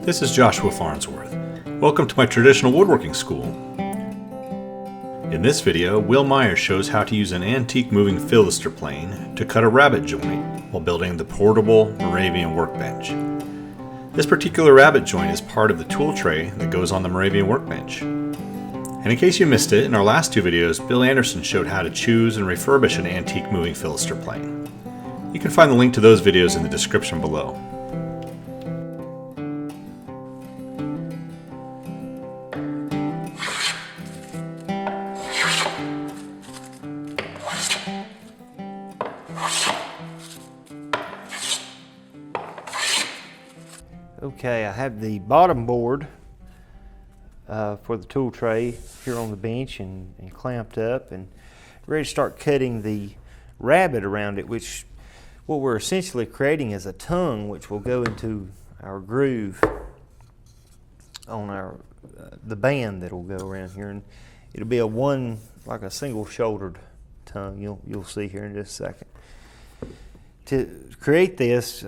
This is Joshua Farnsworth. Welcome to my traditional woodworking school. In this video, Will Myers shows how to use an antique moving Fillister plane to cut a rabbet joint while building the portable Moravian workbench. This particular rabbet joint is part of the tool tray that goes on the Moravian workbench. And in case you missed it, in our last two videos, Bill Anderson showed how to choose and refurbish an antique moving Fillister plane. You can find the link to those videos in the description below. Okay, I have the bottom board for the tool tray here on the bench and clamped up and ready to start cutting the rabbet around it, which what we're essentially creating is a tongue which will go into our groove on our the band that will go around here, and it'll be like a single shouldered tongue. You'll see here in just a second. To create this,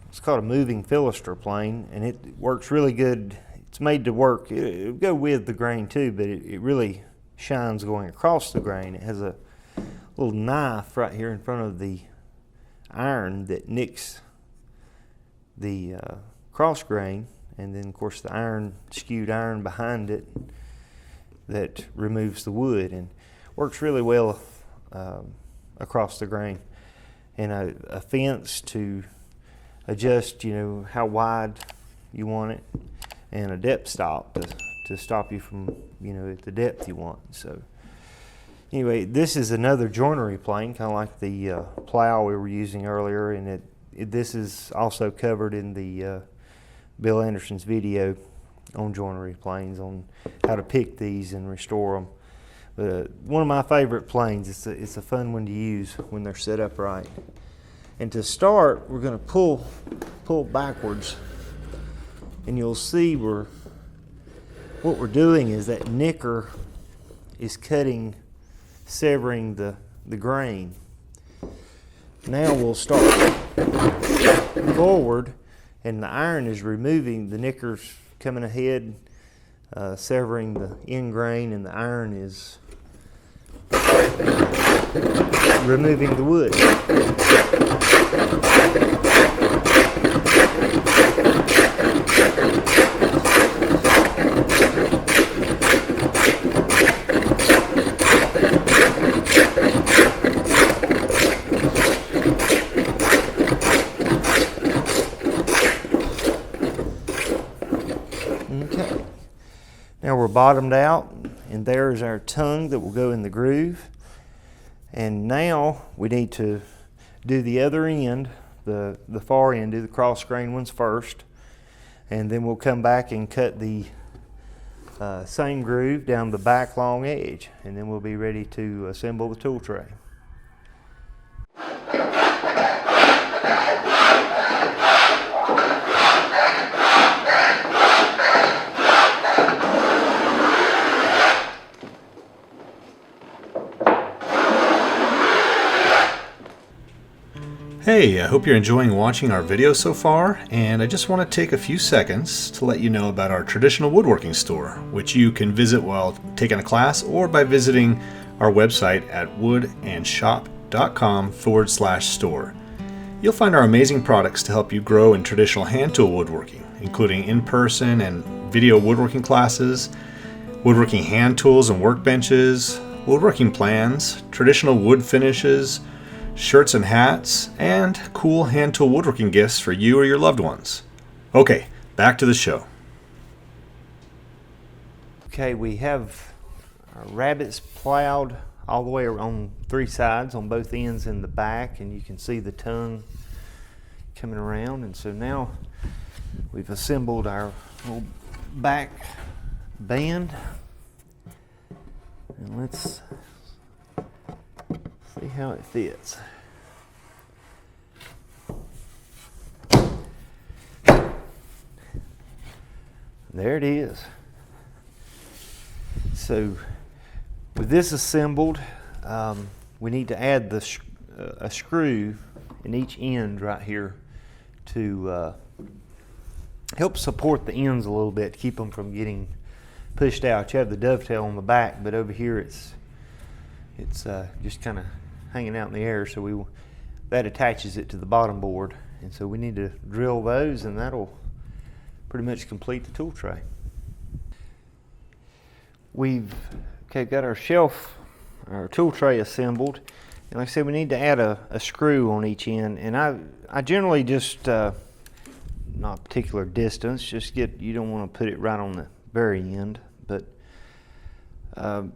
it's called a moving Fillister plane, and it works really good. It's made to work. It'll go with the grain too, but it really shines going across the grain. It has a little knife right here in front of the iron that nicks the cross grain, and then of course the skewed iron behind it that removes the wood, and works really well across the grain. And a fence to adjust, how wide you want it, and a depth stop to stop you from, at the depth you want. So anyway, this is another joinery plane, kind of like the plow we were using earlier, and this is also covered in the Bill Anderson's video on joinery planes, on how to pick these and restore them. But one of my favorite planes. It's a fun one to use when they're set up right. And to start, we're going to pull backwards, and you'll see what we're doing is that nicker is severing the grain. Now we'll start forward, and the iron is removing the nickers, coming ahead, severing the end grain, and the iron is removing the wood. Okay. Now we're bottomed out, and there's our tongue that will go in the groove. And now we need to do the other end, the far end, do the cross grain ones first, and then we'll come back and cut the same groove down the back long edge, and then we'll be ready to assemble the tool tray. Hey, I hope you're enjoying watching our video so far, and I just want to take a few seconds to let you know about our traditional woodworking store, which you can visit while taking a class or by visiting our website at woodandshop.com/store. You'll find our amazing products to help you grow in traditional hand tool woodworking, including in-person and video woodworking classes, woodworking hand tools and workbenches, woodworking plans, traditional wood finishes, shirts and hats, and cool hand tool woodworking gifts for you or your loved ones. Okay, back to the show. Okay, we have our rabbets plowed all the way on three sides, on both ends and the back, and you can see the tongue coming around. And so now we've assembled our little back band, and let's see how it fits. There it is. So with this assembled, we need to add a screw in each end right here to helps support the ends a little bit to keep them from getting pushed out. You have the dovetail on the back, but over here it's just kind of hanging out in the air, so that attaches it to the bottom board. And so we need to drill those, and that'll pretty much complete the tool tray. We've got our shelf, our tool tray assembled, and like I said, we need to add a screw on each end. And I generally just not particular distance, you don't want to put it right on the very end, but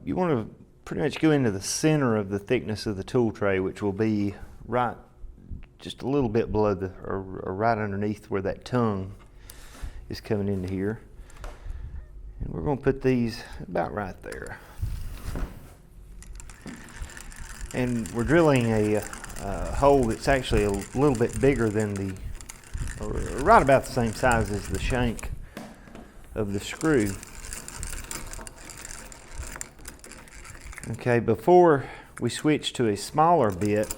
you want to pretty much go into the center of the thickness of the tool tray, which will be right just a little bit below or right underneath where that tongue is coming into here. And we're going to put these about right there. And we're drilling a hole that's actually a little bit bigger than or right about the same size as the shank of the screw. Okay, before we switch to a smaller bit,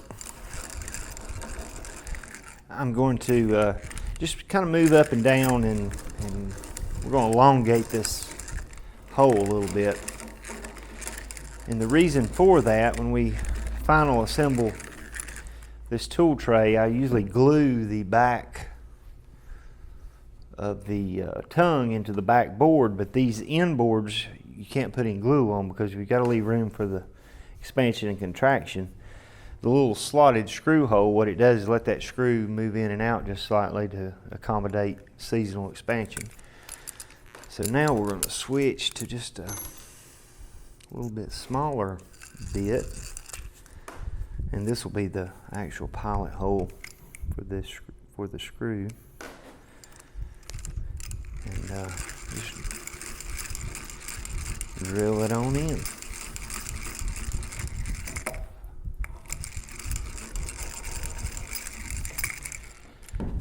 I'm going to just kind of move up and down, and we're going to elongate this hole a little bit. And the reason for that, when we final assemble this tool tray, I usually glue the back of the tongue into the back board, but these end boards you can't put any glue on because you've got to leave room for the expansion and contraction. The little slotted screw hole, what it does is let that screw move in and out just slightly to accommodate seasonal expansion. So now we're going to switch to just a little bit smaller bit, and this will be the actual pilot hole for the screw. And just drill it on in.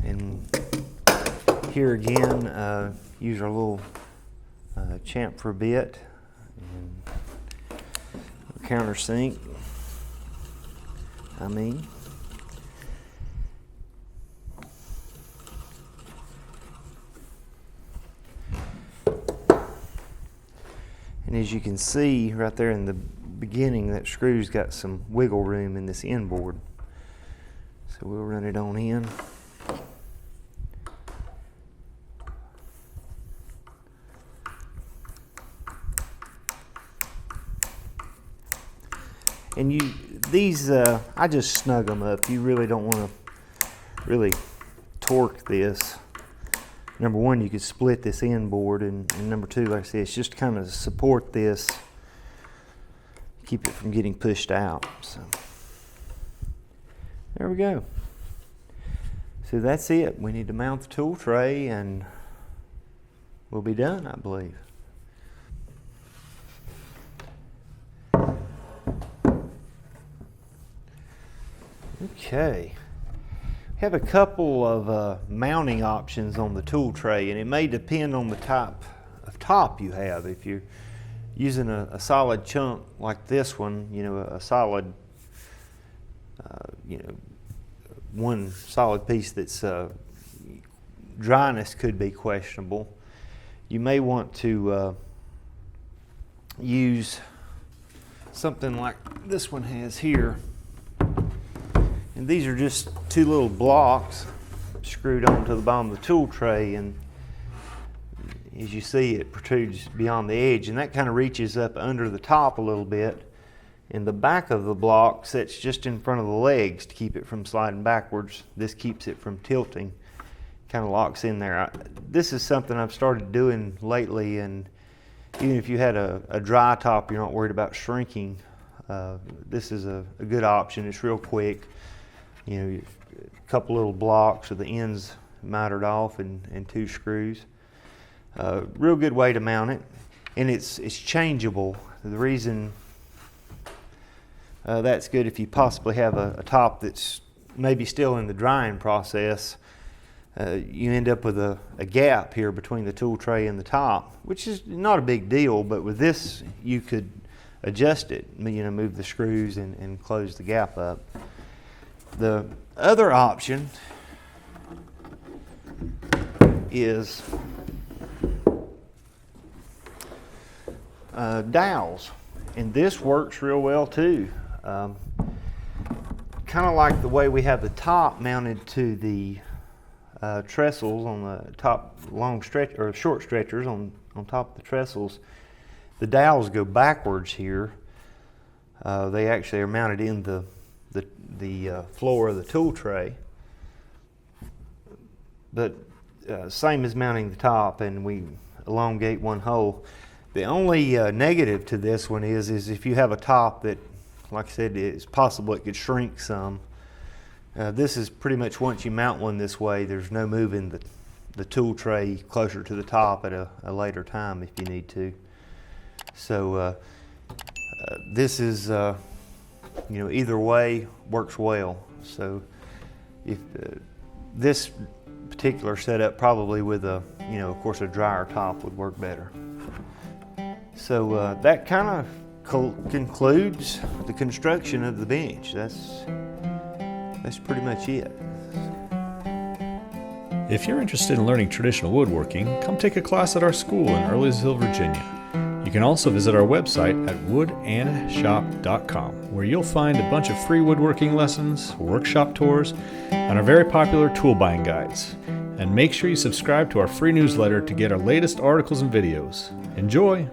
And here again, use our little chamfer bit and countersink. And as you can see right there in the beginning, that screw's got some wiggle room in this end board. So we'll run it on in. And these, I just snug them up. You really don't want to really torque this. Number one, you could split this end board, and number two, like I said, it's just kind of support this, keep it from getting pushed out. So there we go. So that's it. We need to mount the tool tray, and we'll be done, I believe. Okay. We have a couple of mounting options on the tool tray, and it may depend on the type of top you have. If you're using a solid chunk like this one, a solid, one solid piece that's dryness could be questionable, you may want to use something like this one has here. And these are just two little blocks screwed onto the bottom of the tool tray, and as you see, it protrudes beyond the edge, and that kind of reaches up under the top a little bit. And the back of the block sits just in front of the legs to keep it from sliding backwards. This keeps it from tilting, kind of locks in there. This is something I've started doing lately, and even if you had a dry top, you're not worried about shrinking, this is a good option. It's real quick. A couple little blocks with the ends mitered off and two screws. Real good way to mount it, and it's changeable. The reason that's good, if you possibly have a top that's maybe still in the drying process, you end up with a gap here between the tool tray and the top, which is not a big deal, but with this you could adjust it, move the screws and close the gap up. The other option is dowels, and this works real well too. Kind of like the way we have the top mounted to the trestles on the top, long stretch or short stretchers on top of the trestles. The dowels go backwards here. They actually are mounted in the floor of the tool tray, but same as mounting the top, and we elongate one hole. The only negative to this one is if you have a top that, like I said, it's possible it could shrink some. This is pretty much, once you mount one this way, there's no moving the tool tray closer to the top at a later time if you need to. So this is, either way works well. So if this particular setup, probably with of course, a drier top would work better. So that kind of concludes the construction of the bench. That's pretty much it. If you're interested in learning traditional woodworking, come take a class at our school in Earlysville, Virginia. You can also visit our website at woodandshop.com, where you'll find a bunch of free woodworking lessons, workshop tours, and our very popular tool buying guides. And make sure you subscribe to our free newsletter to get our latest articles and videos. Enjoy!